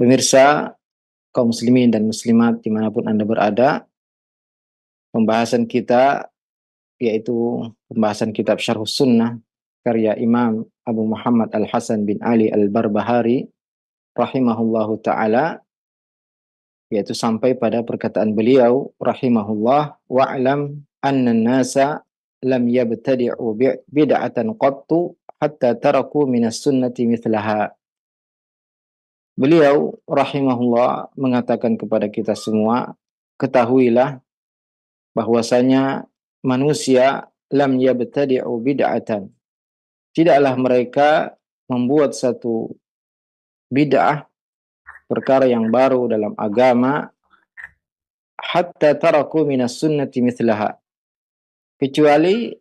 Pemirsa kaum muslimin dan muslimat dimanapun Anda berada, pembahasan kita yaitu pembahasan kitab Syarhus Sunnah karya Imam Abu Muhammad Al-Hasan bin Ali Al-Barbahari rahimahullahu taala, yaitu sampai pada perkataan beliau rahimahullah, wa'lam anna nasa lam yabtadi'u bid'atan qattu hatta taraku minas sunnati mithlaha. Beliau rahimahullah mengatakan kepada kita semua, ketahuilah bahwasanya manusia lam yabtadi'u bid'atan, tidaklah mereka membuat satu bid'ah, perkara yang baru dalam agama, hatta taraku minas sunnati mithlaha, kecuali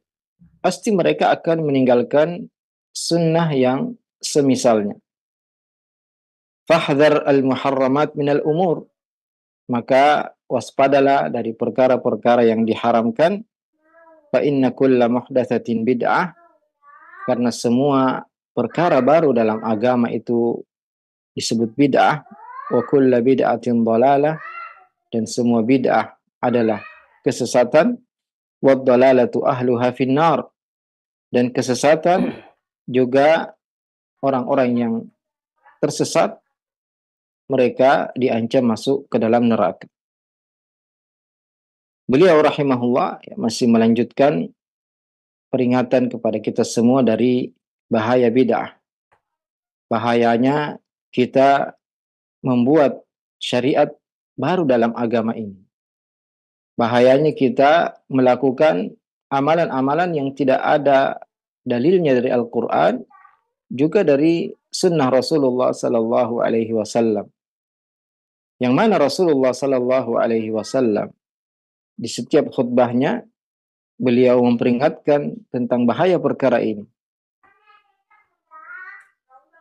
pasti mereka akan meninggalkan sunnah yang semisalnya. Fahdhar al-muharramat minal umur, maka waspadalah dari perkara-perkara yang diharamkan. Fa inna kulla muhdatsatin bid'ah, karena semua perkara baru dalam agama itu disebut bid'ah. Wa kulla bid'atin dhalalah, dan semua bid'ah adalah kesesatan. Wa dhalalatu ahluha finnar, dan kesesatan juga orang-orang yang tersesat, mereka diancam masuk ke dalam neraka. Beliau rahimahullah masih melanjutkan peringatan kepada kita semua dari bahaya bid'ah. Bahayanya kita membuat syariat baru dalam agama ini. Bahayanya kita melakukan amalan-amalan yang tidak ada dalilnya dari Al-Quran, juga dari sunnah Rasulullah Sallallahu Alaihi Wasallam. Yang mana Rasulullah Sallallahu Alaihi Wasallam di setiap khutbahnya beliau memperingatkan tentang bahaya perkara ini.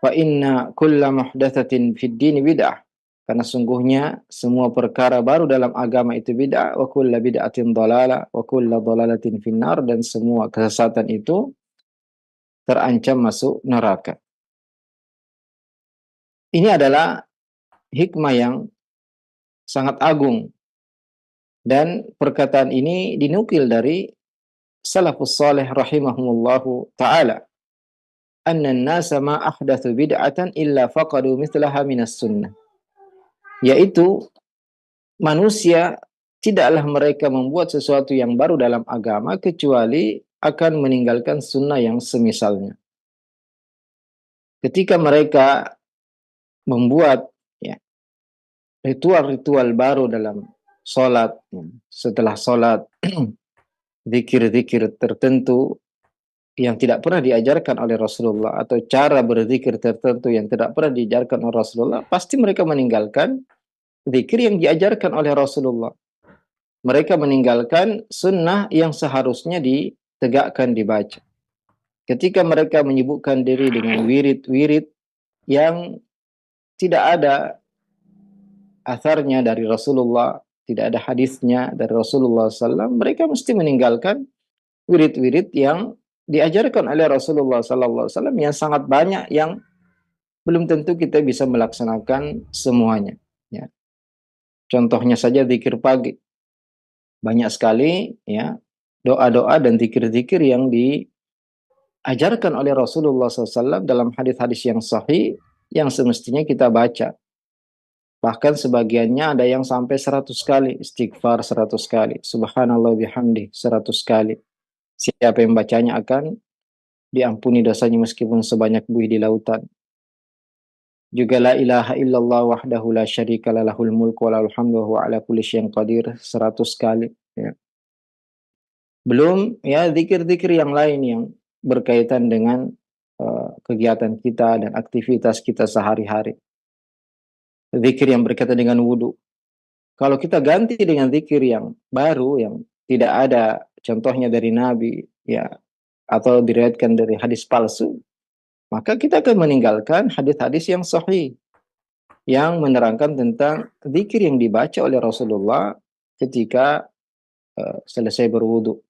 Fa inna kulla muhdatsatin fid din bid'ah, karena sungguhnya semua perkara baru dalam agama itu bid'ah. Wa kulla bid'atin dhalalah wa kulla dhalalatin finnar, dan semua kesesatan itu terancam masuk neraka. Ini adalah hikmah yang sangat agung, dan perkataan ini dinukil dari salafus salih rahimahumullahu ta'ala, anna an-nasa ma ahdathu bid'atan illa faqadu mithlaha minas sunnah, yaitu manusia tidaklah mereka membuat sesuatu yang baru dalam agama kecuali akan meninggalkan sunnah yang semisalnya. Ketika mereka membuat ritual-ritual baru dalam sholat, setelah sholat zikir-zikir tertentu yang tidak pernah diajarkan oleh Rasulullah, atau cara berzikir tertentu yang tidak pernah diajarkan oleh Rasulullah, pasti mereka meninggalkan zikir yang diajarkan oleh Rasulullah. Mereka meninggalkan sunnah yang seharusnya ditegakkan, dibaca. Ketika mereka menyibukkan diri dengan wirid-wirid yang tidak ada atharnya dari Rasulullah, tidak ada hadisnya dari Rasulullah SAW, mereka mesti meninggalkan wirid-wirid yang diajarkan oleh Rasulullah SAW, yang sangat banyak, yang belum tentu kita bisa melaksanakan semuanya. Ya. Contohnya saja zikir pagi, banyak sekali ya doa-doa dan zikir-zikir yang diajarkan oleh Rasulullah SAW dalam hadis-hadis yang sahih, yang semestinya kita baca. Bahkan sebagiannya ada yang sampai 100 kali, istighfar 100 kali, subhanallah bihamdi 100 kali. Siapa yang bacanya akan diampuni dosanya meskipun sebanyak buih di lautan. Juga la ilaha illallah wahdahu la syarika lahul mulku wa lahul hamdu wa huwa ala kulli syai'in qadir 100 kali. Ya. Belum ya zikir-zikir yang lain yang berkaitan dengan kegiatan kita dan aktivitas kita sehari-hari. Zikir yang berkaitan dengan wudu. Kalau kita ganti dengan zikir yang baru, yang tidak ada contohnya dari Nabi, ya, atau diriwayatkan dari hadis palsu, maka kita akan meninggalkan hadis-hadis yang sahih, yang menerangkan tentang zikir yang dibaca oleh Rasulullah ketika selesai berwudu.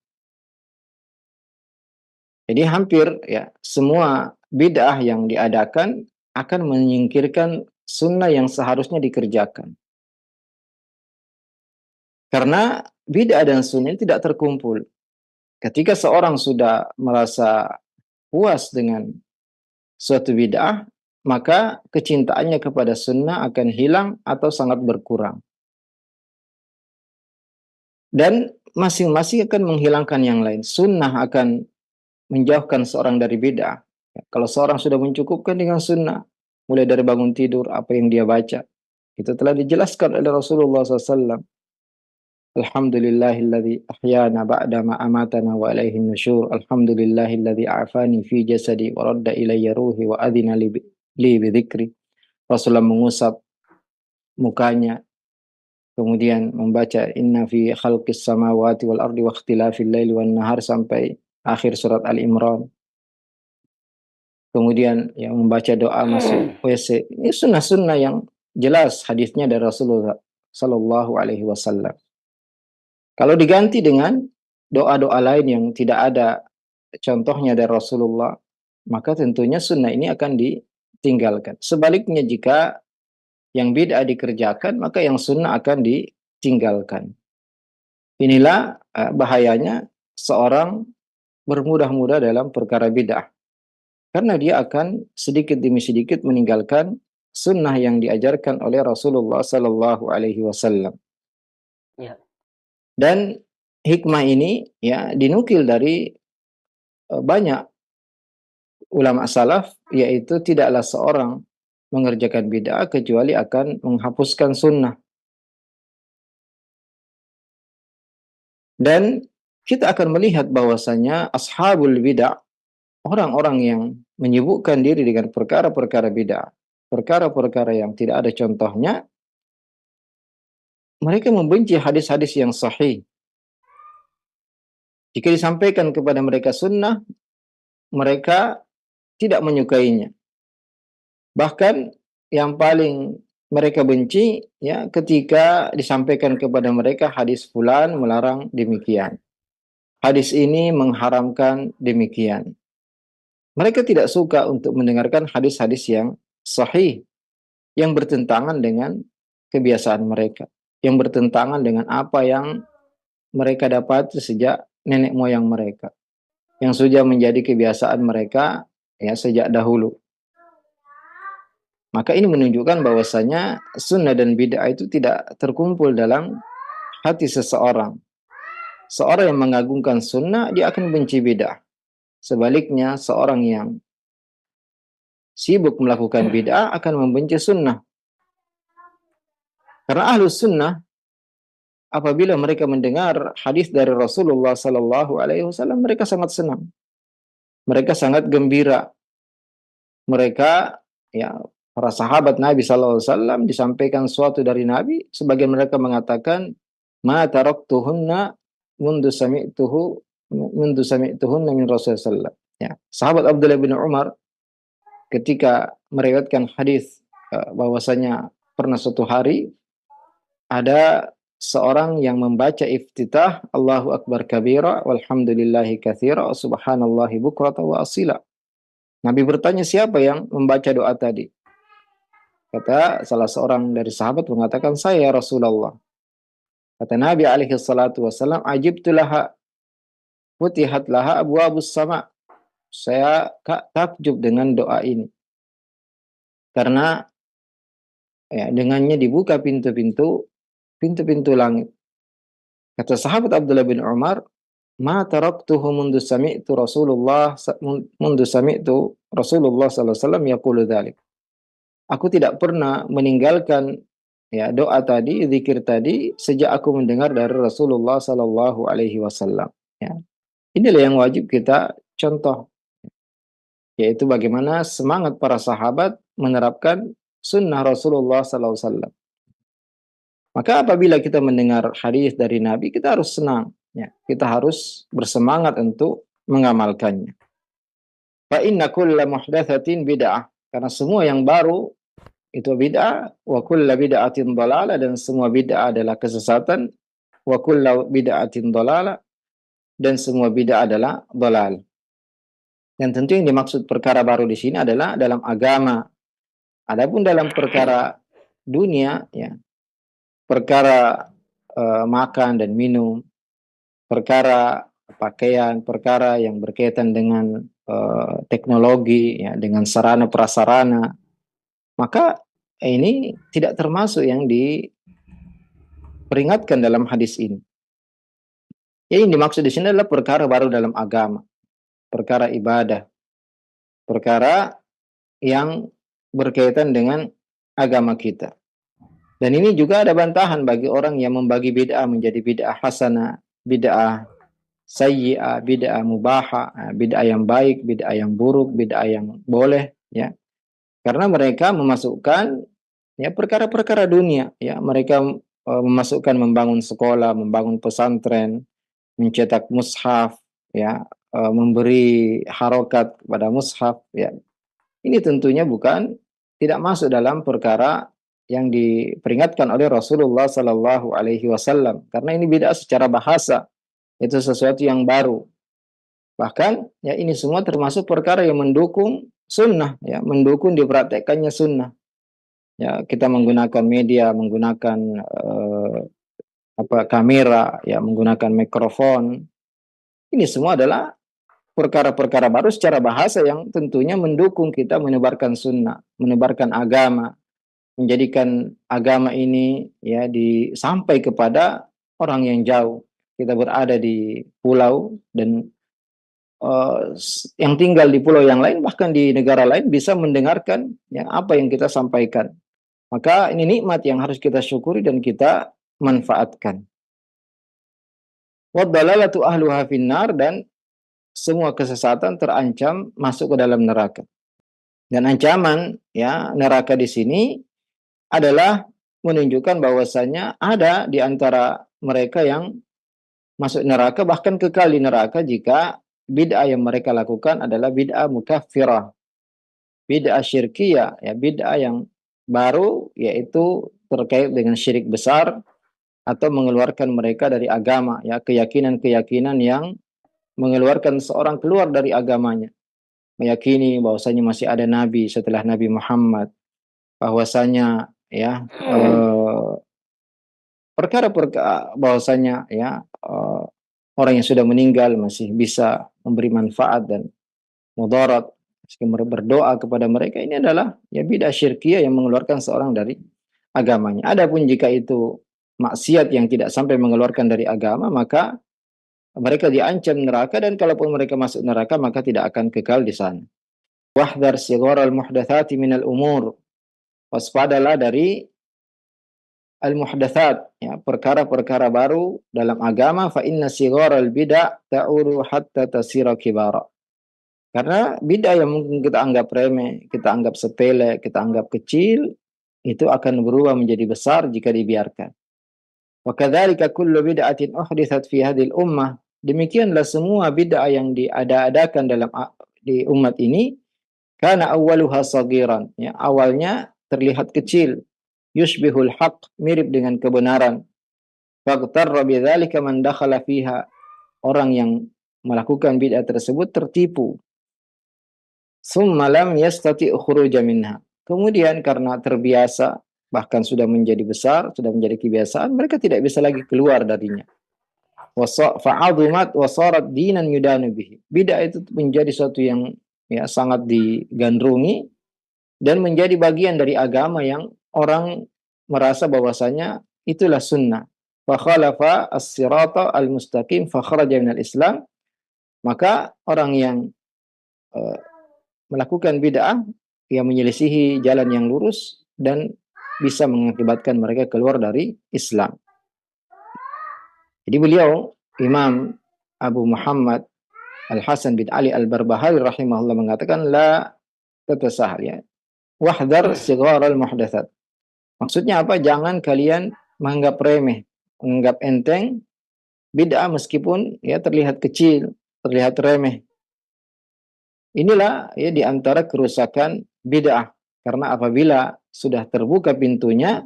Jadi hampir ya semua bid'ah yang diadakan akan menyingkirkan sunnah yang seharusnya dikerjakan. Karena bid'ah dan sunnah ini tidak terkumpul. Ketika seorang sudah merasa puas dengan suatu bid'ah, maka kecintaannya kepada sunnah akan hilang atau sangat berkurang. Dan masing-masing akan menghilangkan yang lain. Sunnah akan menjauhkan seorang dari bid'ah. Ya, kalau seorang sudah mencukupkan dengan sunnah, mulai dari bangun tidur, apa yang dia baca, itu telah dijelaskan oleh Rasulullah SAW. Alhamdulillahilladzi ahyana ba'da ma amatana wa ilaihin nusyur. Alhamdulillahilladzi afani fi jasadi wa radda ilayya ruhi wa adhina li bidzikri. Rasulullah mengusap mukanya, kemudian membaca inna fi khalqis samawati wal ardi wa ikhtilafil laili wan nahar sampai akhir surat Al-Imran. Kemudian yang membaca doa masuk WC. Ini sunnah-sunnah yang jelas hadisnya dari Rasulullah sallallahu alaihi wasallam. Kalau diganti dengan doa-doa lain yang tidak ada contohnya dari Rasulullah, maka tentunya sunnah ini akan ditinggalkan. Sebaliknya jika yang bid'ah dikerjakan, maka yang sunnah akan ditinggalkan. Inilah bahayanya seorang bermudah-mudah dalam perkara bid'ah. Karena dia akan sedikit demi sedikit meninggalkan sunnah yang diajarkan oleh Rasulullah Sallallahu Alaihi Wasallam. Ya. Dan hikmah ini ya dinukil dari banyak ulama salaf, yaitu tidaklah seorang mengerjakan bid'ah kecuali akan menghapuskan sunnah. Dan kita akan melihat bahwasanya ashabul bid'ah, orang-orang yang menyibukkan diri dengan perkara-perkara bid'ah, perkara-perkara yang tidak ada contohnya, mereka membenci hadis-hadis yang sahih. Jika disampaikan kepada mereka sunnah, mereka tidak menyukainya. Bahkan yang paling mereka benci ya ketika disampaikan kepada mereka hadis fulan melarang demikian. Hadis ini mengharamkan demikian. Mereka tidak suka untuk mendengarkan hadis-hadis yang sahih, yang bertentangan dengan kebiasaan mereka, yang bertentangan dengan apa yang mereka dapat sejak nenek moyang mereka, yang sudah menjadi kebiasaan mereka ya sejak dahulu. Maka ini menunjukkan bahwasanya sunnah dan bid'ah itu tidak terkumpul dalam hati seseorang. Seorang yang mengagungkan sunnah, dia akan benci bid'ah. Sebaliknya, seorang yang sibuk melakukan bid'ah akan membenci sunnah. Karena ahlus sunnah, apabila mereka mendengar hadis dari Rasulullah Sallallahu Alaihi Wasallam, mereka sangat senang, mereka sangat gembira, mereka ya para sahabat Nabi Sallallahu Alaihi Wasallam disampaikan sesuatu dari Nabi, sebagian mereka mengatakan, ma taraktuhunna mundu sami'tuhunna min Rasulullah. Ya, sahabat Abdullah bin Umar ketika meriwayatkan hadis bahwasanya pernah suatu hari ada seorang yang membaca iftitah Allahu Akbar kabira walhamdulillahi katsira subhanallahi bukrata wa asila. Nabi bertanya siapa yang membaca doa tadi? Kata salah seorang dari sahabat mengatakan saya ya Rasulullah. Kata Nabi alaihi salatu wasallam ajibtu laha futihat laha abwabus sama. Saya takjub dengan doa ini. Karena ya, dengannya dibuka pintu-pintu langit. Kata sahabat Abdullah bin Umar, ma taraktuhu mundu sami'tu Rasulullah sallallahu alaihi wasallam yaqulu dzalik. Aku tidak pernah meninggalkan ya doa tadi, zikir tadi sejak aku mendengar dari Rasulullah sallallahu alaihi wasallam, ya. Inilah yang wajib kita contoh, yaitu bagaimana semangat para sahabat menerapkan sunnah Rasulullah sallallahu alaihi wasallam. Maka apabila kita mendengar hadis dari Nabi, kita harus senang, ya. Kita harus bersemangat untuk mengamalkannya. Fa inna kulla muhdatsatin bid'ah, karena semua yang baru itu bid'ah, wa kulla bid'atin dhalalah, dan semua bid'ah adalah kesesatan, wa kulla bid'atin dhalalah, dan semua bid'ah adalah dhalal. Dan tentu yang dimaksud perkara baru di sini adalah dalam agama. Adapun dalam perkara dunia, ya, perkara makan dan minum, perkara pakaian, perkara yang berkaitan dengan teknologi, ya, dengan sarana prasarana, maka ini tidak termasuk yang diperingatkan dalam hadis ini. Jadi yang dimaksud di sini adalah perkara baru dalam agama, perkara ibadah, perkara yang berkaitan dengan agama kita. Dan ini juga ada bantahan bagi orang yang membagi bid'ah menjadi bid'ah hasanah, bid'ah sayyi'ah, bid'ah mubahah, bid'ah yang baik, bid'ah yang buruk, bid'ah yang boleh, ya. Karena mereka memasukkan, ya, perkara-perkara dunia, ya. Mereka memasukkan membangun sekolah, membangun pesantren, mencetak mushaf, ya, memberi harokat kepada mushaf, ya. Ini tentunya tidak masuk dalam perkara yang diperingatkan oleh Rasulullah Sallallahu Alaihi Wasallam, karena ini bid'ah secara bahasa, itu sesuatu yang baru. Bahkan, ya, ini semua termasuk perkara yang mendukung sunnah, ya, mendukung dipraktekkannya sunnah. Ya, kita menggunakan media, menggunakan kamera, ya, menggunakan mikrofon. Ini semua adalah perkara-perkara baru secara bahasa yang tentunya mendukung kita menebarkan sunnah, menebarkan agama, menjadikan agama ini, ya, sampai kepada orang yang jauh. Kita berada di pulau dan yang tinggal di pulau yang lain, bahkan di negara lain, bisa mendengarkan, ya, apa yang kita sampaikan. Maka ini nikmat yang harus kita syukuri dan kita manfaatkan. Waddalalatu ahluha finnar, dan semua kesesatan terancam masuk ke dalam neraka. Dan ancaman, ya, neraka di sini adalah menunjukkan bahwasanya ada di antara mereka yang masuk neraka, bahkan kekal di neraka, jika bid'ah yang mereka lakukan adalah bid'ah mukaffirah, bid'ah syirkiyah, ya, bid'ah yang baru, yaitu terkait dengan syirik besar atau mengeluarkan mereka dari agama, ya, keyakinan-keyakinan yang mengeluarkan seorang keluar dari agamanya. Meyakini bahwasanya masih ada nabi setelah Nabi Muhammad, bahwasanya, ya, perkara-perkara bahwasanya, ya, orang yang sudah meninggal masih bisa memberi manfaat dan mudarat, berdoa kepada mereka. Ini adalah, ya, bid'ah syirkiyah yang mengeluarkan seorang dari agamanya. Adapun jika itu maksiat yang tidak sampai mengeluarkan dari agama, maka mereka diancam neraka, dan kalaupun mereka masuk neraka maka tidak akan kekal di sana. Wahdhar sigharal muhdatsati minal umur. Waspadalah dari al-muhdatsat, ya, perkara-perkara baru dalam agama. Fa inna sigharal bid'ah ta'ulu hatta tasira kibara. Karena bid'ah yang mungkin kita anggap remeh, kita anggap sepele, kita anggap kecil, itu akan berubah menjadi besar jika dibiarkan. Wa kadzalika kullu bid'atin uhditsat fi hadhil ummah. Demikianlah semua bid'ah yang diada-adakan di umat ini, kana awwaluha saghiran, ya, awalnya terlihat kecil, yushbihul haqq, mirip dengan kebenaran. Faghtarra bidzalika man dakhala fiha, orang yang melakukan bid'ah tersebut tertipu. Summa lam yastati' khuruja minha. Kemudian karena terbiasa, bahkan sudah menjadi besar, sudah menjadi kebiasaan, mereka tidak bisa lagi keluar darinya. Fa'adumat wasarat dinan yudanu bihi. Bid'ah itu menjadi sesuatu yang, ya, sangat digandrungi dan menjadi bagian dari agama yang orang merasa bahwasanya itulah sunnah. Fa khalafa as-sirata al-mustaqim fa kharaja minal Islam. Maka orang yang melakukan bid'ah, yang menyelisihi jalan yang lurus dan bisa mengakibatkan mereka keluar dari Islam. Jadi beliau, Imam Abu Muhammad Al-Hasan bin Ali Al-Barbahari rahimahullah mengatakan, la tatasahal, ya, wahdhar sigharal muhdatsat. Maksudnya apa? Jangan kalian menganggap remeh, menganggap enteng bid'ah meskipun, ya, terlihat kecil, terlihat remeh. Inilah, ya, di antara kerusakan bid'ah. Karena apabila sudah terbuka pintunya,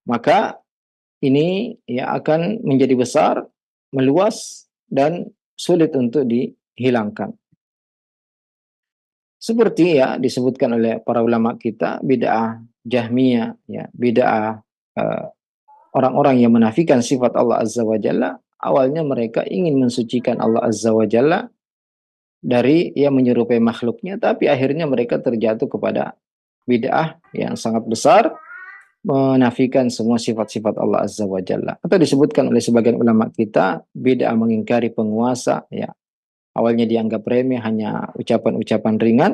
maka ini, ya, akan menjadi besar, meluas, dan sulit untuk dihilangkan. Seperti ya disebutkan oleh para ulama kita, bid'ah Jahmiyah, ya, bid'ah eh, orang-orang yang menafikan sifat Allah Azza wa Jalla, awalnya mereka ingin mensucikan Allah Azza wa Jalla dari ya menyerupai makhluknya, tapi akhirnya mereka terjatuh kepada bid'ah yang sangat besar, menafikan semua sifat-sifat Allah Azza wa Jalla. Atau disebutkan oleh sebagian ulama kita, bid'ah mengingkari penguasa, ya. Awalnya dianggap remeh, hanya ucapan-ucapan ringan,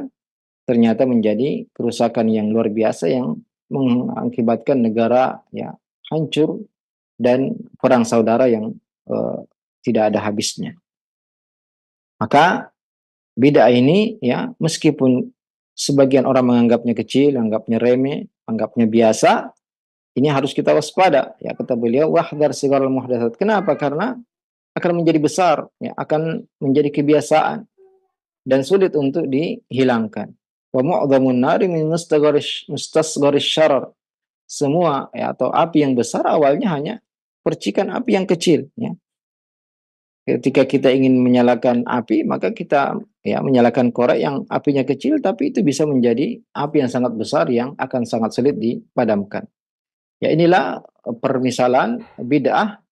ternyata menjadi kerusakan yang luar biasa yang mengakibatkan negara ya hancur dan perang saudara yang eh, tidak ada habisnya. Maka bid'ah ini ya meskipun sebagian orang menganggapnya kecil, anggapnya remeh, anggapnya biasa, ini harus kita waspada. Ya kata beliau, wahdar sigaral muhdatsat. Kenapa? Karena akan menjadi besar, ya akan menjadi kebiasaan dan sulit untuk dihilangkan. Wa mu'dhamun nari min mustasgharis syarar. Semua ya atau api yang besar awalnya hanya percikan api yang kecil, ya. Ketika kita ingin menyalakan api, maka kita ya menyalakan korek yang apinya kecil, tapi itu bisa menjadi api yang sangat besar yang akan sangat sulit dipadamkan. Ya inilah permisalan bid'ah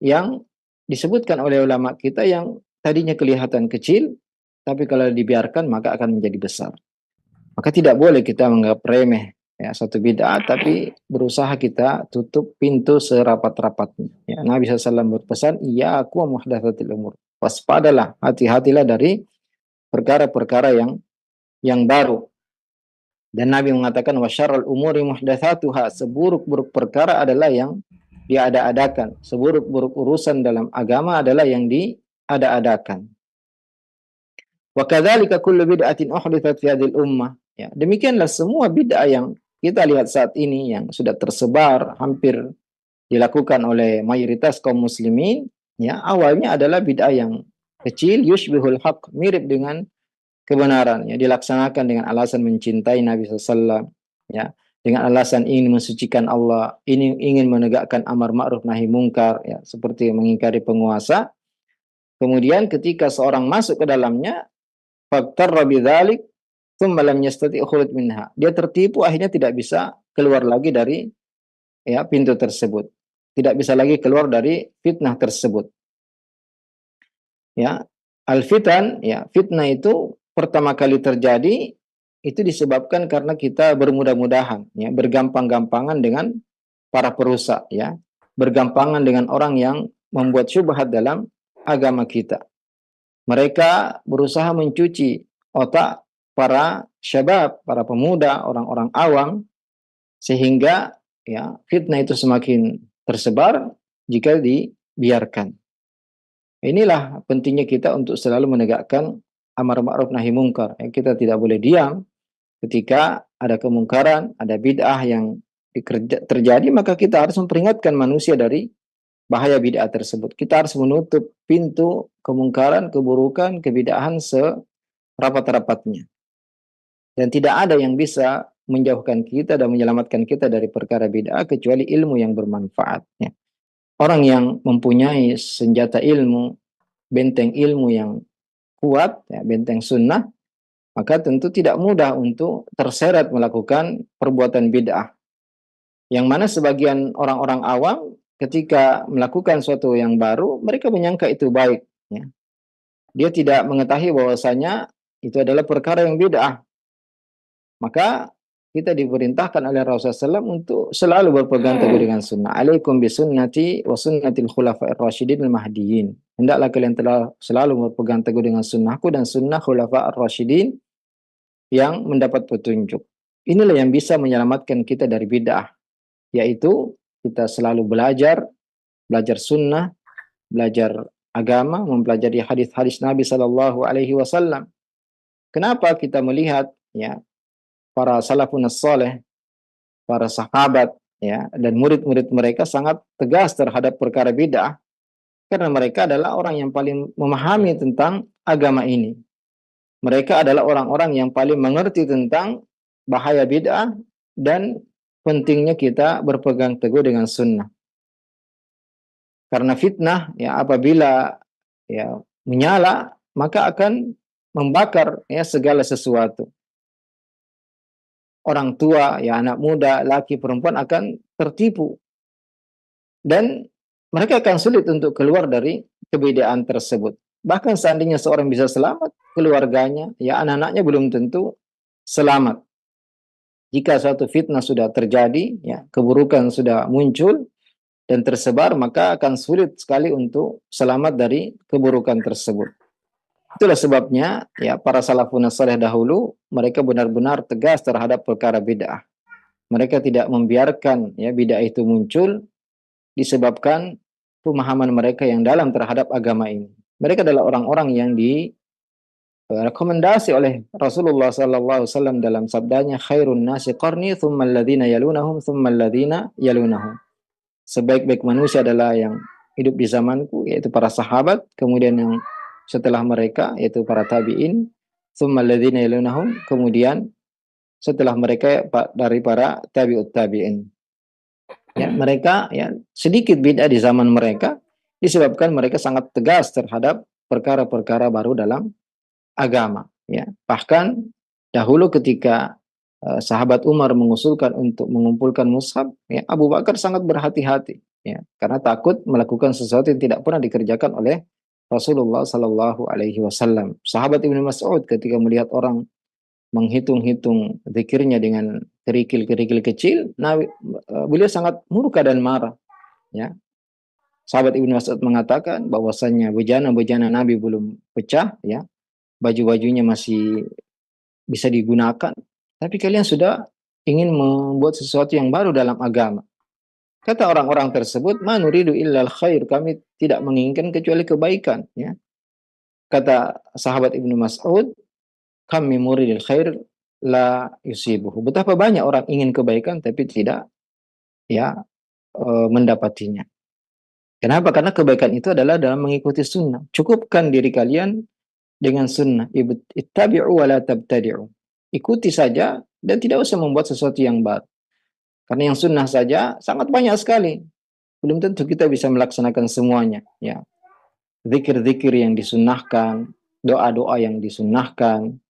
yang disebutkan oleh ulama kita yang tadinya kelihatan kecil, tapi kalau dibiarkan maka akan menjadi besar. Maka tidak boleh kita menganggap remeh ya satu bid'ah, tapi berusaha kita tutup pintu serapat-rapatnya. Ya, Nabi SAW berpesan, iya aku muhdatsatil umur. Waspadalah, hati-hatilah dari perkara-perkara yang baru. Dan Nabi mengatakan wasyarrul umuri muhdatsatuha, seburuk-buruk perkara adalah yang diada-adakan. Seburuk-buruk urusan dalam agama adalah yang diada-adakan. Wa kadzalika kullu bid'atin uhditsat fi hadhil ummah. Ya, demikianlah semua bid'ah yang kita lihat saat ini yang sudah tersebar hampir dilakukan oleh mayoritas kaum muslimin, ya awalnya adalah bid'ah yang kecil, yushbihul haq, mirip dengan kebenaran, ya dilaksanakan dengan alasan mencintai Nabi SAW, ya dengan alasan ingin mensucikan Allah, ini ingin menegakkan amar ma'ruf nahi mungkar, ya seperti mengingkari penguasa. Kemudian ketika seorang masuk ke dalamnya, faktarra bidzalik tsumma lam yastati' khuruj minha. Dia tertipu, akhirnya tidak bisa keluar lagi dari ya pintu tersebut. Tidak bisa lagi keluar dari fitnah tersebut. Ya, al-fitan, ya fitnah itu pertama kali terjadi itu disebabkan karena kita bermudah-mudahan, ya bergampang-gampangan dengan para perusak, ya bergampangan dengan orang yang membuat syubhat dalam agama kita. Mereka berusaha mencuci otak para syabab, para pemuda, orang-orang awam, sehingga ya fitnah itu semakin tersebar jika dibiarkan. Inilah pentingnya kita untuk selalu menegakkan amar ma'ruf nahi mungkar. Ya, kita tidak boleh diam ketika ada kemungkaran, ada bid'ah yang terjadi, maka kita harus memperingatkan manusia dari bahaya bid'ah tersebut. Kita harus menutup pintu kemungkaran, keburukan, kebid'ahan serapat-rapatnya. Dan tidak ada yang bisa menjauhkan kita dan menyelamatkan kita dari perkara bid'ah kecuali ilmu yang bermanfaat. Ya. Orang yang mempunyai senjata ilmu, benteng ilmu yang kuat, ya, benteng sunnah, maka tentu tidak mudah untuk terseret melakukan perbuatan bid'ah. Yang mana sebagian orang-orang awam ketika melakukan suatu yang baru, mereka menyangka itu baik. Ya. Dia tidak mengetahui bahwasanya itu adalah perkara yang bid'ah. Maka kita diperintahkan oleh Rasulullah SAW untuk selalu berpegang teguh dengan sunnah. Alaikum bisunnati wa sunnatil khulafa'ir rasyidin al-mahdiyyin. Hendaklah kalian telah selalu berpegang teguh dengan sunnahku dan sunnah khulafa'ir rasyidin yang mendapat petunjuk. Inilah yang bisa menyelamatkan kita dari bid'ah, yaitu kita selalu belajar, belajar sunnah, belajar agama, mempelajari hadis-hadis Nabi Sallallahu Alaihi Wasallam. Kenapa kita melihat ya para salafun saleh, para sahabat ya dan murid-murid mereka sangat tegas terhadap perkara bid'ah karena mereka adalah orang yang paling memahami tentang agama ini. Mereka adalah orang-orang yang paling mengerti tentang bahaya bid'ah dan pentingnya kita berpegang teguh dengan sunnah. Karena fitnah ya apabila ya menyala maka akan membakar ya segala sesuatu. orang tua, ya anak muda, laki, perempuan akan tertipu. Dan mereka akan sulit untuk keluar dari kebedaan tersebut. Bahkan seandainya seorang bisa selamat, keluarganya, ya anak-anaknya belum tentu selamat. Jika suatu fitnah sudah terjadi, ya keburukan sudah muncul dan tersebar, maka akan sulit sekali untuk selamat dari keburukan tersebut. Itulah sebabnya ya para salafun saleh dahulu mereka benar-benar tegas terhadap perkara bid'ah. Mereka tidak membiarkan ya bid'ah itu muncul disebabkan pemahaman mereka yang dalam terhadap agama ini. Mereka adalah orang-orang yang direkomendasi oleh Rasulullah sallallahu alaihi wasallam dalam sabdanya, khairun nasi qarni thumma alladhina yalunahum thumma alladhina yalunahum. Sebaik-baik manusia adalah yang hidup di zamanku, yaitu para sahabat, kemudian yang setelah mereka yaitu para tabi'in, thumma alladhina yalunahum, kemudian setelah mereka dari para tabi'ut tabi'in. Ya, mereka ya sedikit bid'ah di zaman mereka disebabkan mereka sangat tegas terhadap perkara-perkara baru dalam agama, ya. Bahkan dahulu ketika sahabat Umar mengusulkan untuk mengumpulkan mushaf, ya, Abu Bakar sangat berhati-hati, ya, karena takut melakukan sesuatu yang tidak pernah dikerjakan oleh Rasulullah Sallallahu Alaihi Wasallam. Sahabat Ibnu Mas'ud ketika melihat orang menghitung-hitung zikirnya dengan kerikil-kerikil kecil, beliau sangat murka dan marah. Ya. Sahabat Ibnu Mas'ud mengatakan bahwasannya bejana-bejana Nabi belum pecah, ya, baju-bajunya masih bisa digunakan, tapi kalian sudah ingin membuat sesuatu yang baru dalam agama. Kata orang-orang tersebut, "Ma nuridu illal khair," kami tidak menginginkan kecuali kebaikan. Ya. Kata sahabat Ibnu Mas'ud, kami muridil khair la yusibuhu. Betapa banyak orang ingin kebaikan tapi tidak ya mendapatinya. Kenapa? Karena kebaikan itu adalah dalam mengikuti sunnah. Cukupkan diri kalian dengan sunnah. Ittabi'u wa la tabtadi'u. Ikuti saja dan tidak usah membuat sesuatu yang baru. Karena yang sunnah saja sangat banyak sekali. Belum tentu kita bisa melaksanakan semuanya. Ya, zikir-zikir yang disunnahkan, doa-doa yang disunnahkan,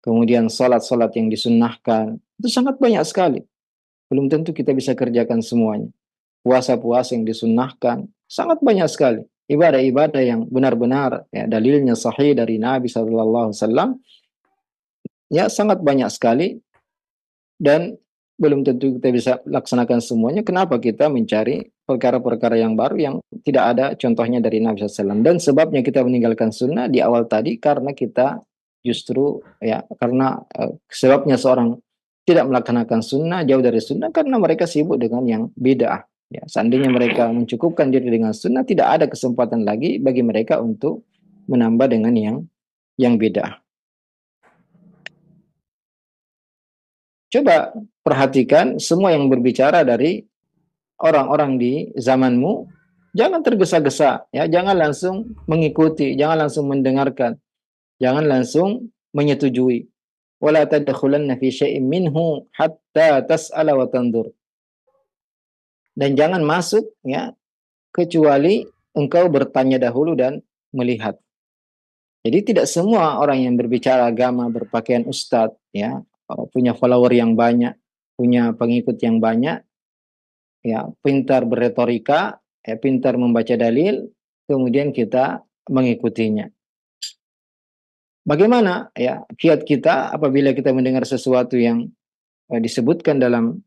kemudian salat-salat yang disunnahkan, itu sangat banyak sekali. Belum tentu kita bisa kerjakan semuanya. Puasa-puasa yang disunnahkan, sangat banyak sekali. Ibadah-ibadah yang benar-benar ya, dalilnya sahih dari Nabi SAW, ya sangat banyak sekali. Dan belum tentu kita bisa laksanakan semuanya. Kenapa kita mencari perkara-perkara yang baru yang tidak ada contohnya dari Nabi SAW? Dan sebabnya kita meninggalkan sunnah di awal tadi karena kita justru ya karena sebabnya seorang tidak melaksanakan sunnah, jauh dari sunnah karena mereka sibuk dengan yang bid'ah. Ya, seandainya mereka mencukupkan diri dengan sunnah, tidak ada kesempatan lagi bagi mereka untuk menambah dengan yang bid'ah. Coba perhatikan semua yang berbicara dari orang-orang di zamanmu, jangan tergesa-gesa, ya, jangan langsung mengikuti, jangan langsung mendengarkan, jangan langsung menyetujui. Wala tadkhulanna fi syai'in minhu hatta tas'ala wa tandur. Dan jangan masuk ya kecuali engkau bertanya dahulu dan melihat. Jadi tidak semua orang yang berbicara agama berpakaian ustadz ya punya follower yang banyak, punya pengikut yang banyak, ya pintar berretorika, ya pintar membaca dalil, kemudian kita mengikutinya. Bagaimana ya kiat kita apabila kita mendengar sesuatu yang disebutkan dalam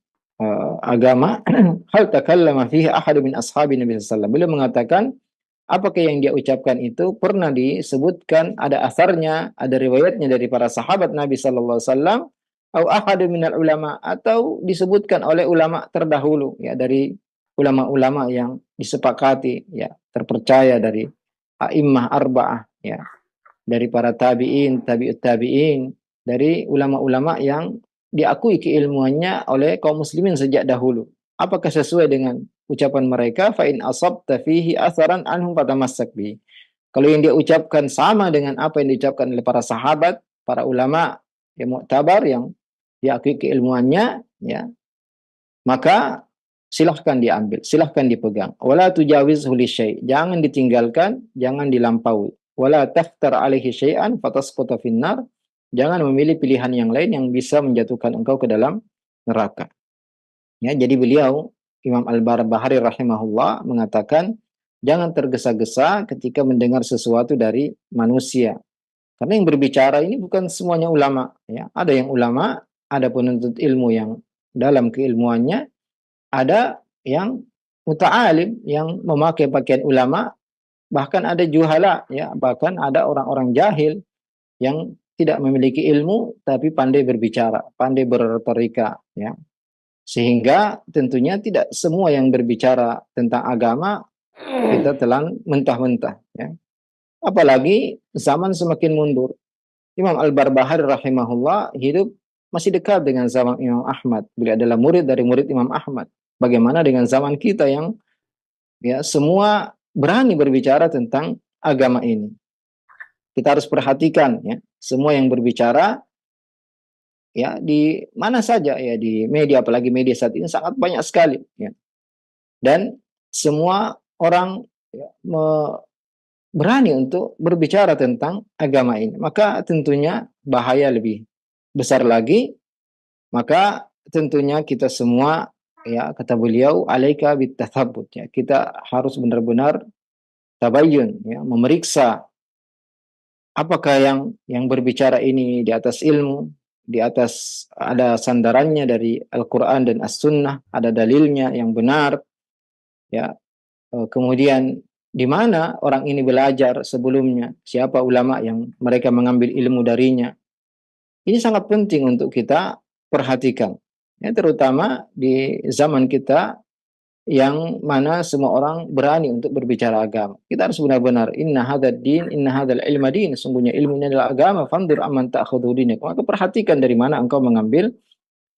agama? Hal takallama fihi ahad min ashabi Nabi sallallahu alaihi wasallam. Beliau mengatakan apakah yang dia ucapkan itu pernah disebutkan, ada asarnya, ada riwayatnya dari para sahabat Nabi sallallahu alaihi wasallam, atau ahad minal ulama, atau disebutkan oleh ulama terdahulu ya dari ulama-ulama yang disepakati ya terpercaya dari a'immah arba'ah ya, dari para tabi'in, tabi'ut tabi'in, dari ulama-ulama yang diakui keilmuannya oleh kaum muslimin sejak dahulu. Apakah sesuai dengan ucapan mereka? Fa in asabta fihi atharan anhum fatamassak bi. Kalau yang dia ucapkan sama dengan apa yang diucapkan oleh para sahabat, para ulama yang mu'tabar, yang diakui keilmuannya, ya, maka silahkan diambil, silahkan dipegang. Wala tujawizhu li syai', jangan ditinggalkan, jangan dilampaui. Wala taftar alaihi syai'an fatasquta finnar, Jangan memilih pilihan yang lain yang bisa menjatuhkan engkau ke dalam neraka. Ya, jadi beliau Imam Al-Barbahari rahimahullah mengatakan jangan tergesa-gesa ketika mendengar sesuatu dari manusia. Karena yang berbicara ini bukan semuanya ulama, ya. Ada yang ulama, ada penuntut ilmu yang dalam keilmuannya, ada yang muta'alim yang memakai pakaian ulama, bahkan ada juhala, ya, bahkan ada orang-orang jahil yang tidak memiliki ilmu tapi pandai berbicara, pandai berretorika, ya. Sehingga tentunya tidak semua yang berbicara tentang agama kita telan mentah-mentah, ya. Apalagi zaman semakin mundur. Imam Al-Barbahari rahimahullah hidup masih dekat dengan zaman Imam Ahmad. Beliau adalah murid dari murid Imam Ahmad. Bagaimana dengan zaman kita yang ya semua berani berbicara tentang agama ini. Kita harus perhatikan ya, semua yang berbicara ya di mana saja ya, di media, apalagi media saat ini sangat banyak sekali ya. Dan semua orang ya, berani untuk berbicara tentang agama ini. Maka tentunya bahaya lebih besar lagi. Maka tentunya kita semua ya, kata beliau, alaika bitathabbut, ya. Kita harus benar-benar tabayyun ya, memeriksa apakah yang berbicara ini di atas ilmu, di atas ada sandarannya dari Al-Qur'an dan As-Sunnah, ada dalilnya yang benar ya. Kemudian di mana orang ini belajar sebelumnya, siapa ulama yang mereka mengambil ilmu darinya. Ini sangat penting untuk kita perhatikan. Ya, terutama di zaman kita yang mana semua orang berani untuk berbicara agama. Kita harus benar-benar inna hadzal din, inna hadzal ilma din. Sungguhnya ilmu ini adalah agama. Fandur amman ta'khudhu dinak. Maka perhatikan dari mana engkau mengambil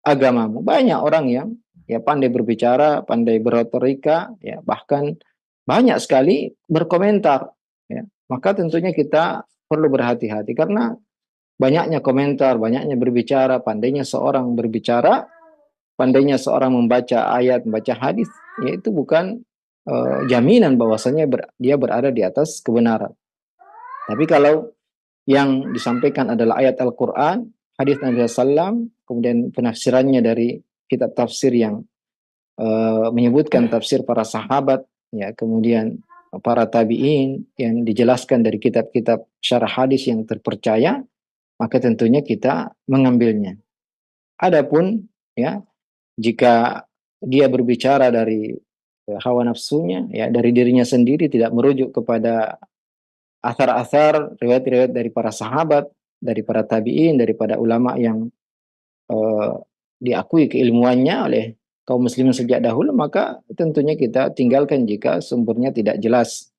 agamamu. Banyak orang yang ya pandai berbicara, pandai berretorika, ya bahkan banyak sekali berkomentar. Ya. Maka tentunya kita perlu berhati-hati karena banyaknya komentar, banyaknya berbicara, pandainya seorang berbicara, pandainya seorang membaca ayat, membaca hadis, ya itu bukan jaminan bahwasanya dia berada di atas kebenaran. Tapi kalau yang disampaikan adalah ayat Al-Quran, hadis Nabi SAW, kemudian penafsirannya dari kitab tafsir yang menyebutkan tafsir para sahabat, ya kemudian para tabi'in yang dijelaskan dari kitab-kitab syarah hadis yang terpercaya, maka tentunya kita mengambilnya. Adapun ya jika dia berbicara dari hawa nafsunya, ya dari dirinya sendiri, tidak merujuk kepada athar-athar, riwayat-riwayat dari para sahabat, dari para tabi'in, daripada ulama yang uh, diakui keilmuannya oleh kaum muslimin sejak dahulu, maka tentunya kita tinggalkan jika sumbernya tidak jelas.